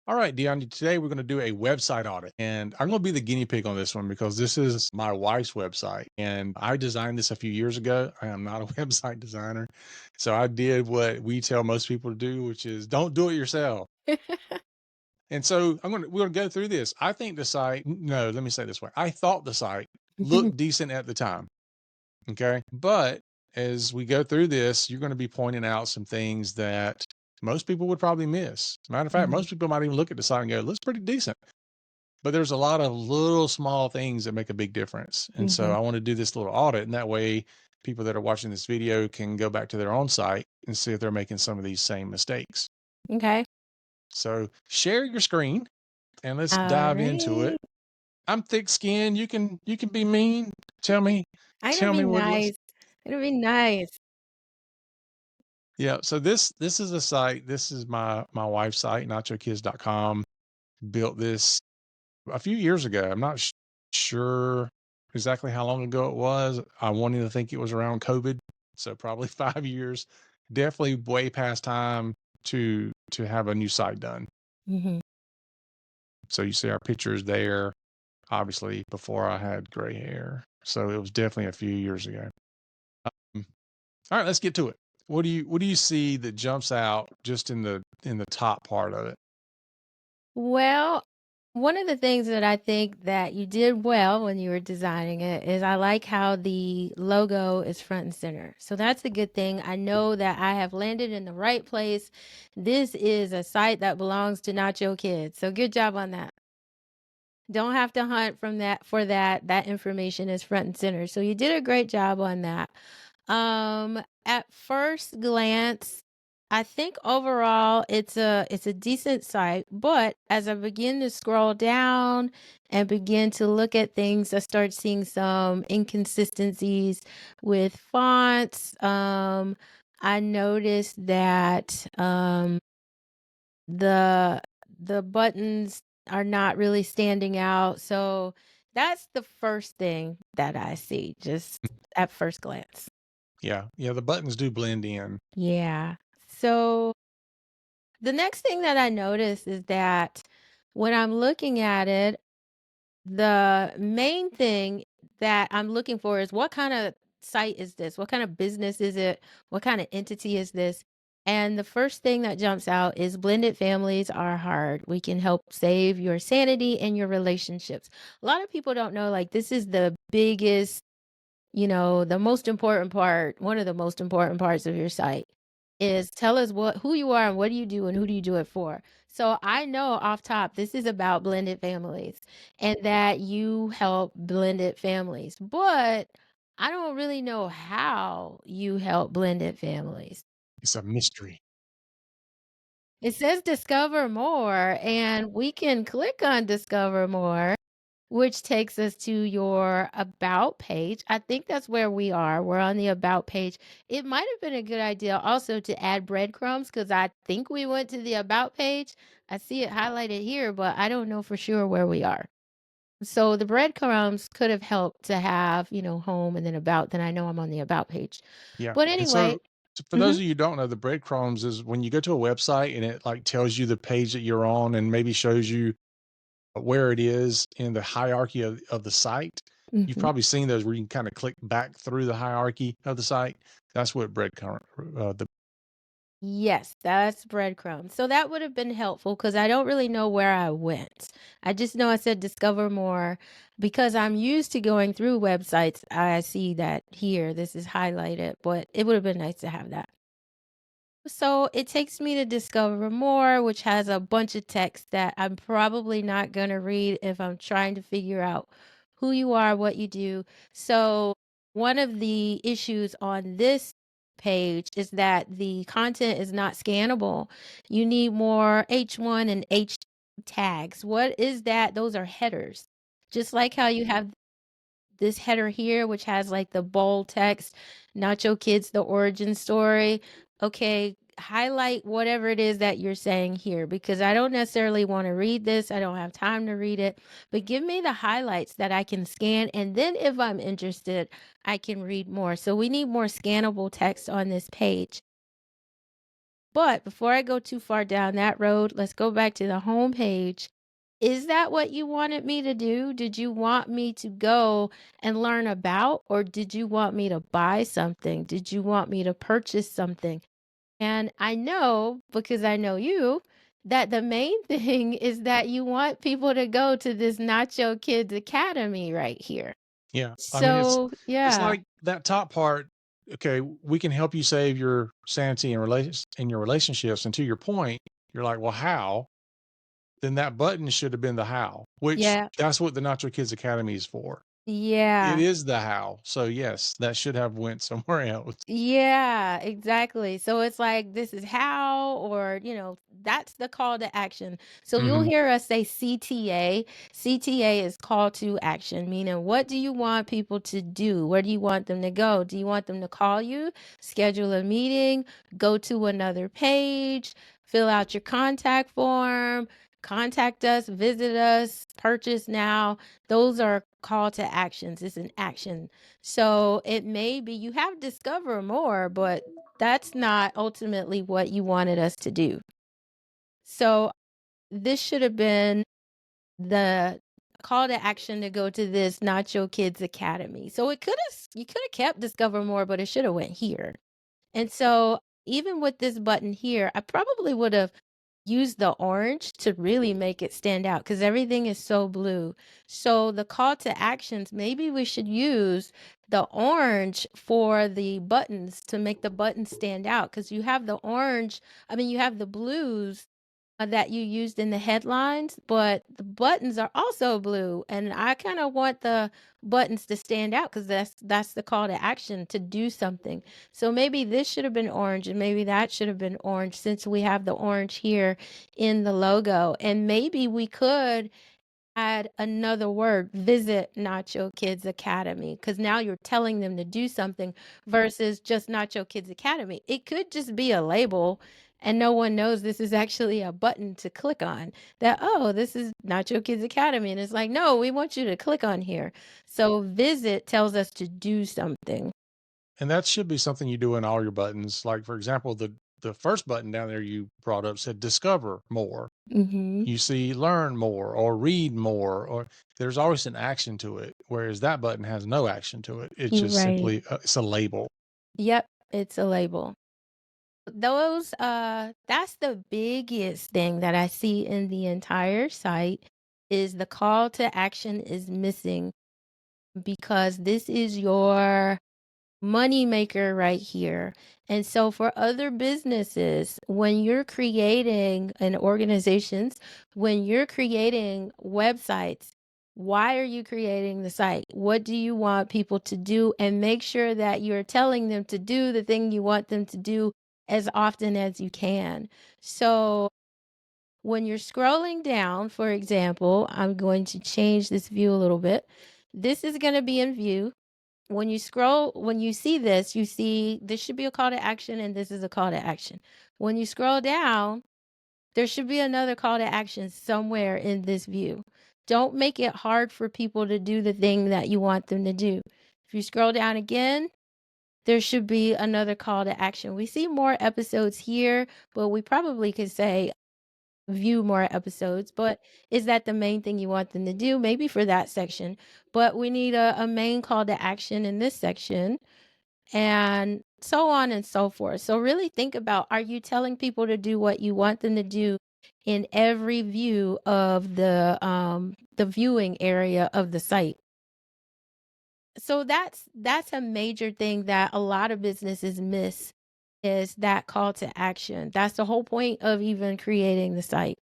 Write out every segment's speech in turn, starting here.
All right, Dion, today we're going to do a website audit. And I'm going to be the guinea pig on this one because this is my wife's website. And I designed this a few years ago. I am not a website designer. So I did what we tell most people to do, which is don't do it yourself. And so we're going to go through this. I think the site, no, let me say it this way. I thought the site looked decent at the time. Okay. But as we go through this, you're going to be pointing out some things that most people would probably miss. Matter of fact, Mhm, most people might even look at the site and go, looks pretty decent. But there's a lot of little small things that make a big difference. And so mhm. I want to do this little audit. And that way, people that are watching this video can go back to their own site and see if they're making some of these same mistakes. Okay. So share your screen and let's dive into it. Alright. I'm thick skinned. You can be mean. Tell me, It'll tell be me what it looks. nice. It'll be nice. Yeah. So this is a site. This is my wife's site, nachokids.com. Built this a few years ago. I'm not sure exactly how long ago it was. I wanted to think it was around COVID, so probably 5 years. Definitely way past time to have a new site done. Mhm. So you see our pictures there, obviously before I had gray hair. So it was definitely a few years ago. Um, all right, let's get to it. What do you see that jumps out just in the top part of it? Well, one of the things that I think that you did well when you were designing it is I like how the logo is front and center. So that's a good thing. I know that I have landed in the right place. This is a site that belongs to Nacho Kids. So good job on that. Don't have to hunt from that for that. That information is front and center. So you did a great job on that. At first glance, I think overall it's a decent site, but as I begin to scroll down and begin to look at things, I start seeing some inconsistencies with fonts. I noticed that the the buttons are not really standing out. So that's the first thing that I see just at first glance. Yeah, yeah, the buttons do blend in. Yeah. So the next thing that I notice is that when I'm looking at it, the main thing that I'm looking for is what kind of site is this? What kind of business is it? What kind of entity is this? And the first thing that jumps out is blended families are hard. We can help save your sanity and your relationships. A lot of people don't know, like, this is the biggest, the most important part, one of the most important parts of your site is tell us who you are and what do you do and who do you do it for. So I know off top this is about blended families and that you help blended families. But I don't really know how you help blended families. It's a mystery. It says discover more and we can click on discover more, which takes us to your about page. I think that's where we are. We're on the about page. It might have been a good idea also to add breadcrumbs because I think we went to the about page. I see it highlighted here, but I don't know for sure where we are. So the breadcrumbs could have helped to have, home and then about. Then I know I'm on the about page. Yeah, But and anyway, so for those mhm, of you who don't know, the breadcrumbs is when you go to a website and it, like, tells you the page that you're on and maybe shows you where it is in the hierarchy of the site. You've mhm. probably seen those where you can kinda click back through the hierarchy of the site. That's what breadcrumb the Yes, that's breadcrumbs. So that would have been helpful because I don't really know where I went. I just know I said discover more because I'm used to going through websites. I see that here, this is highlighted, but it would have been nice to have that. So it takes me to discover more, which has a bunch of text that I'm probably not going to read if I'm trying to figure out who you are, what you do. So one of the issues on this page is that the content is not scannable. You need more H1 and H tags. What is that? Those are headers. Just like how you have this header here, which has like the bold text, Nacho Kids, the origin story. Okay, highlight whatever it is that you're saying here because I don't necessarily want to read this. I don't have time to read it, but give me the highlights that I can scan. And then if I'm interested, I can read more. So we need more scannable text on this page. But before I go too far down that road, let's go back to the home page. Is that what you wanted me to do? Did you want me to go and learn about, or did you want me to buy something? Did you want me to purchase something? And I know, because I know you, that the main thing is that you want people to go to this Nacho Kids Academy right here. Yeah. I mean, So, it's yeah. like that top part, okay, we can help you save your sanity in your relationships. And to your point, you're like, well, how? Then that button should have been the how, which Yeah. that's what the Nacho Kids Academy is for. It Yeah. is the how. So yes, that should have went somewhere else. Yeah, exactly. So it's like, this is how, or, that's the call to action. So you'll Mhm. hear us say CTA. CTA is call to action, meaning what do you want people to do? Where do you want them to go? Do you want them to call you, schedule a meeting, go to another page, fill out your contact form, contact us, visit us, purchase now? Those are call to actions. It's an action, so it may be you have discover more, but that's not ultimately what you wanted us to do. So this should have been the call to action to go to this Nacho Kids Academy. So it could have you could have kept discover more, but it should have went here. And so even with this button here, I probably would have use the orange to really make it stand out because everything is so blue. So the call to actions, maybe we should use the orange for the buttons to make the buttons stand out because you have the orange, I mean, you have the blues that you used in the headlines, but the buttons are also blue. And I kind of want the buttons to stand out because that's the call to action to do something. So maybe this should have been orange and maybe that should have been orange since we have the orange here in the logo. And maybe we could add another word, visit Nacho Kids Academy, because now you're telling them to do something versus just Nacho Kids Academy. It could just be a label and no one knows this is actually a button to click on that, oh, this is Nacho Kids Academy. And it's like, no, we want you to click on here. So visit tells us to do something. And that should be something you do in all your buttons. Like for example, the first button down there you brought up said discover more. Mm-hmm. You see learn more or read more, or there's always an action to it, whereas that button has no action to it. It's You're just right. simply it's a label. Yep, it's a label. Those that's the biggest thing that I see in the entire site is the call to action is missing because this is your money maker right here. And so for other businesses, when you're creating and organizations, when you're creating websites, why are you creating the site? What do you want people to do? And make sure that you're telling them to do the thing you want them to do as often as you can. So when you're scrolling down, for example, I'm going to change this view a little bit. This is going to be in view. When you scroll, when you see this, you see this should be a call to action and this is a call to action. When you scroll down, there should be another call to action somewhere in this view. Don't make it hard for people to do the thing that you want them to do. If you scroll down again, there should be another call to action. We see more episodes here, but we probably could say view more episodes. But is that the main thing you want them to do? Maybe for that section. But we need a main call to action in this section and so on and so forth. So really think about, are you telling people to do what you want them to do in every view of the viewing area of the site? So that's a major thing that a lot of businesses miss is that call to action. That's the whole point of even creating the site.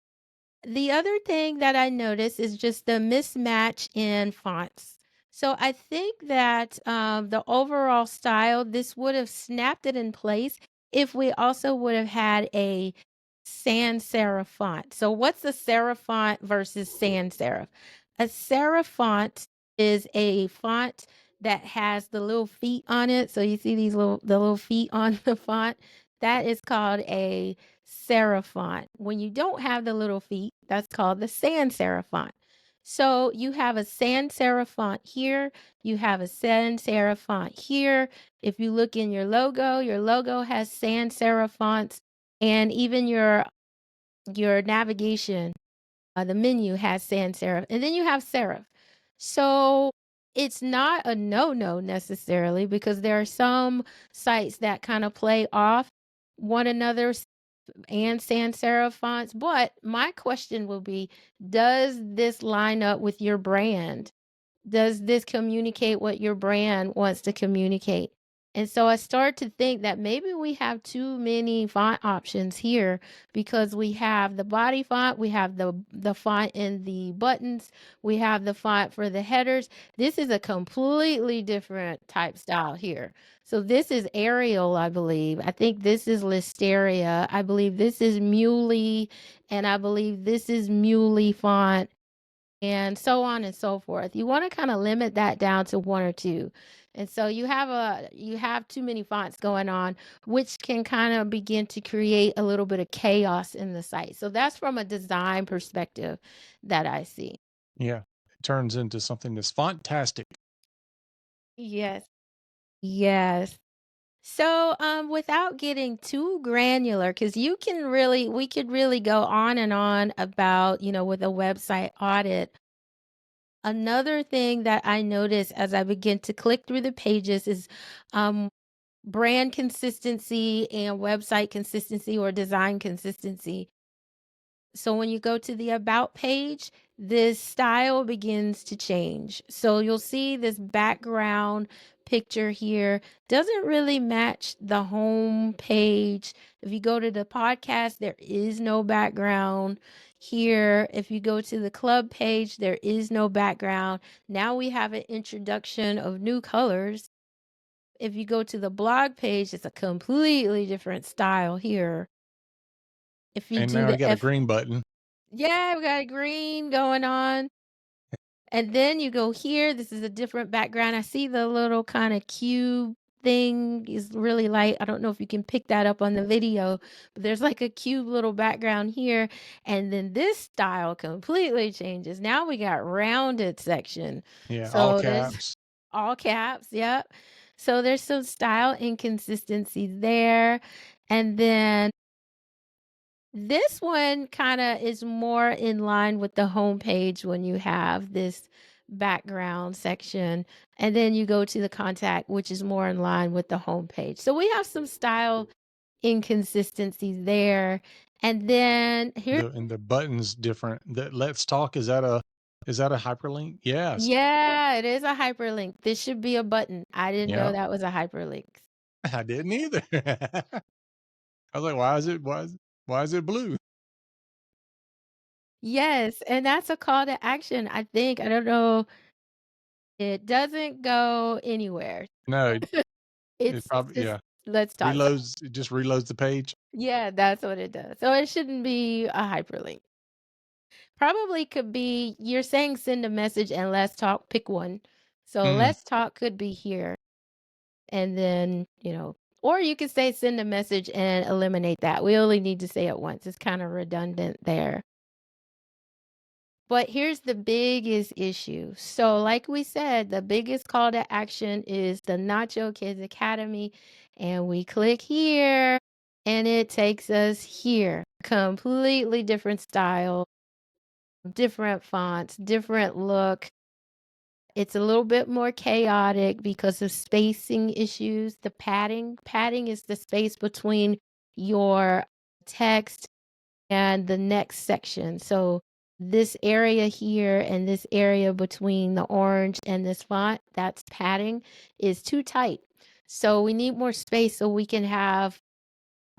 The other thing that I noticed is just the mismatch in fonts. So I think that the overall style, this would have snapped it in place if we also would have had a sans serif font. So what's a serif font versus sans serif? A serif font is a font that has the little feet on it. So you see the little feet on the font. That is called a serif font. When you don't have the little feet, that's called the sans serif font. So you have a sans serif font here, you have a sans serif font here. If you look in your logo has sans serif fonts and even your navigation, the menu has sans serif, and then you have serif. So it's not a no-no necessarily because there are some sites that kind of play off one another and sans serif fonts. But my question will be, does this line up with your brand? Does this communicate what your brand wants to communicate? And so I start to think that maybe we have too many font options here because we have the body font, we have the font in the buttons, we have the font for the headers. This is a completely different type style here. So this is Arial, I believe. I think this is Listeria. I believe this is Muley, and I believe this is Muley font, and so on and so forth. You want to kind of limit that down to one or two. And so you have too many fonts going on, which can kind of begin to create a little bit of chaos in the site. So that's from a design perspective that I see. Yeah. It turns into something that's fantastic. Yes. Yes. So, without getting too granular, because we could really go on and on about, with a website audit. Another thing that I notice as I begin to click through the pages is um, brand consistency and website consistency or design consistency. So when you go to the about page, this style begins to change. So you'll see this background picture here doesn't really match the home page. If you go to the podcast, there is no background here. If you go to the club page, there is no background. Now we have an introduction of new colors. If you go to the blog page, it's a completely different style here. If you And do now I the got a F green button. Yeah, we got green going on. And then you go here, this is a different background. I see the little kind of cube thing is really light. I don't know if you can pick that up on the video, but there's like a cube little background here. And then this style completely changes. Now we got rounded section. Yeah, all So there's caps. all caps. Yep. So there's some style inconsistency there. And then this one kinda is more in line with the homepage when you have this background section, and then you go to the contact, which is more in line with the homepage. So we have some style inconsistencies there, and then here. The button's different. The let's talk, is that a hyperlink? Yes. Yeah, it is a hyperlink. This should be a button. I didn't know Yep. that was a hyperlink. I didn't either. I was like, why is it blue? Yes, and that's a call to action, I think. I don't know. It doesn't go anywhere. No, it It's probably just, yeah. "Let's talk." So Reloads, it just reloads the page. yeah, that's what it does. So it shouldn't be a hyperlink. Probably could be you're saying send a message and let's talk, pick one. So Mm, let's talk could be here, and then, or you could say send a message and eliminate that. We only need to say it once. It's kinda redundant there. But here's the biggest issue. So, like we said, the biggest call to action is the Nacho Kids Academy. And we click here, and it takes us here. Completely different style, different fonts, different look. It's a little bit more chaotic because of spacing issues. The padding is the space between your text and the next section. So this area here and this area between the orange and this font, that's padding, is too tight. So we need more space so we can have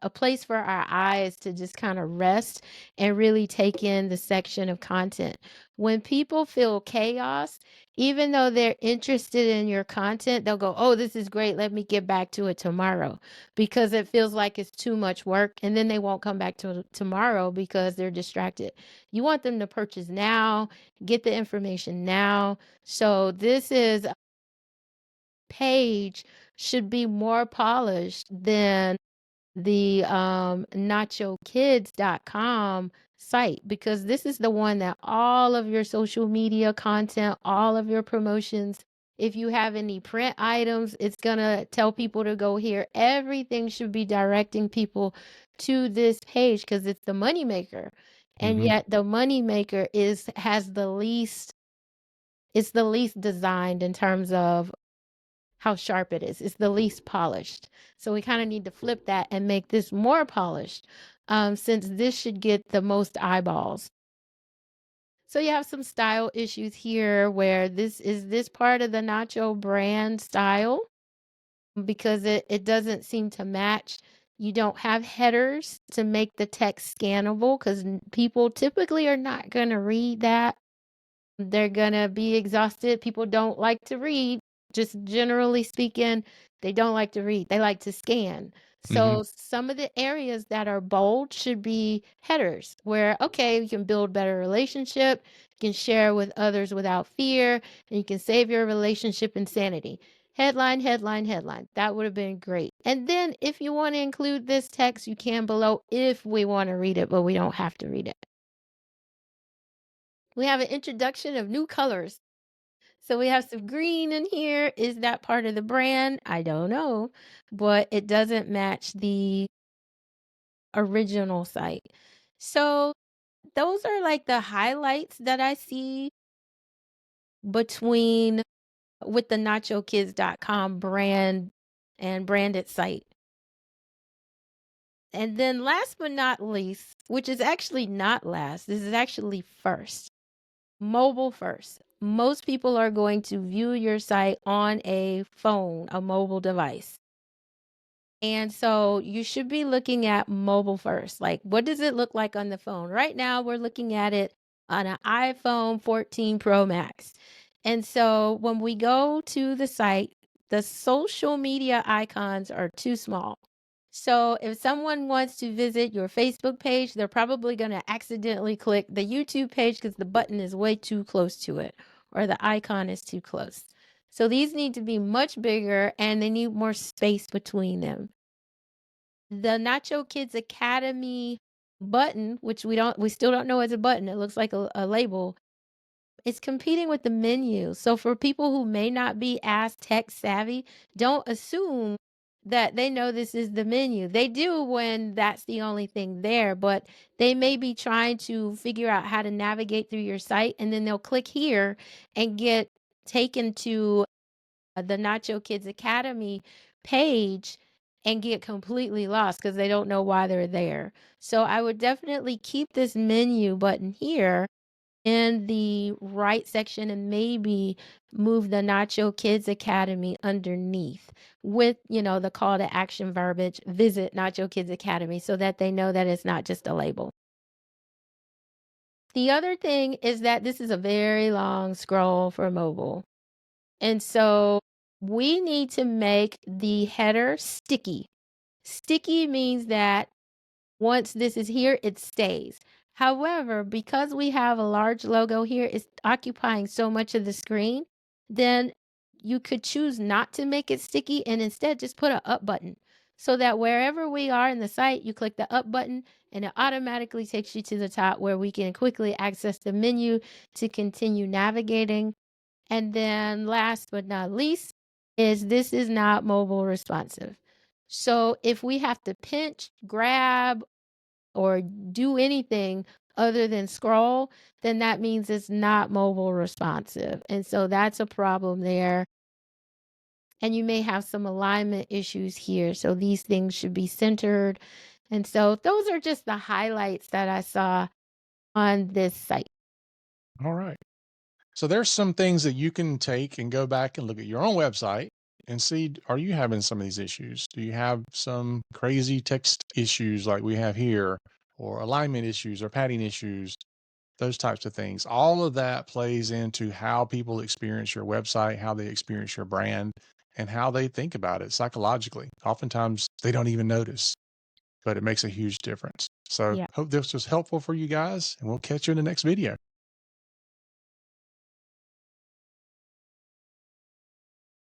a place for our eyes to just kind of rest and really take in the section of content. When people feel chaos, even though they're interested in your content, they'll go, "Oh, this is great. Let me get back to it tomorrow," because it feels like it's too much work. And then they won't come back to it tomorrow because they're distracted. You want them to purchase now, get the information now. So this is page should be more polished than the nachokids.com site, because this is the one that all of your social media content, all of your promotions If you have any print items, it's gonna tell people to go here. Everything should be directing people to this page because it's the moneymaker. And Hmm. yet the moneymaker has the least it's the least designed in terms of how sharp it is. It's the least polished. So we kind of need to flip that and make this more polished, since this should get the most eyeballs. So you have some style issues here where this part of the Nacho brand style because it doesn't seem to match. You don't have headers to make the text scannable because people typically are not going to read that. They're gonna be exhausted. People don't like to read. Just generally speaking, they don't like to read. They like to scan. Hmm. So some of the areas that are bold should be headers where, okay, you can build better relationship, you can share with others without fear, and you can save your relationship insanity. Headline, headline, headline. That would have been great. And then if you want to include this text, you can below if we want to read it, but we don't have to read it. We have an introduction of new colors. So we have some green in here. Is that part of the brand? I don't know, but it doesn't match the original site. So those are like the highlights that I see between with the nachokids.com brand and branded site. And then last but not least, which is actually not last, this is actually first. Mobile first. Most people are going to view your site on a phone, a mobile device. And so you should be looking at mobile first. Like, what does it look like on the phone? Right now, we're looking at it on an iPhone 14 Pro Max. And so when we go to the site, the social media icons are too small. So if someone wants to visit your Facebook page, they're probably going to accidentally click the YouTube page because the button is way too close to it or the icon is too close. So these need to be much bigger and they need more space between them. The Nacho Kids Academy button, which we still don't know is a button, it looks like a label, it's competing with the menu. So for people who may not be as tech savvy, don't assume that they know this is the menu. They do when that's the only thing there, but they may be trying to figure out how to navigate through your site and then they'll click here and get taken to the Nacho Kids Academy page and get completely lost because they don't know why they're there. So I would definitely keep this menu button here in the right section and maybe move the Nacho Kids Academy underneath with, the call to action verbiage, visit Nacho Kids Academy so that they know that it's not just a label. The other thing is that this is a very long scroll for mobile. And so we need to make the header sticky. Sticky means that once this is here, it stays. However, because we have a large logo here, it's occupying so much of the screen, then you could choose not to make it sticky and instead just put a up button so that wherever we are in the site, you click the up button and it automatically takes you to the top where we can quickly access the menu to continue navigating. And then last but not least is this is not mobile responsive. So if we have to pinch, grab, or do anything other than scroll, then that means it's not mobile responsive. And so that's a problem there. And you may have some alignment issues here. So these things should be centered. And so those are just the highlights that I saw on this site. All right. So there's some things that you can take and go back and look at your own website and see, are you having some of these issues? Do you have some crazy text issues like we have here, or alignment issues or padding issues, those types of things? All of that plays into how people experience your website, how they experience your brand, and how they think about it psychologically. Oftentimes they don't even notice, but it makes a huge difference. So Yeah. hope this was helpful for you guys, and we'll catch you in the next video.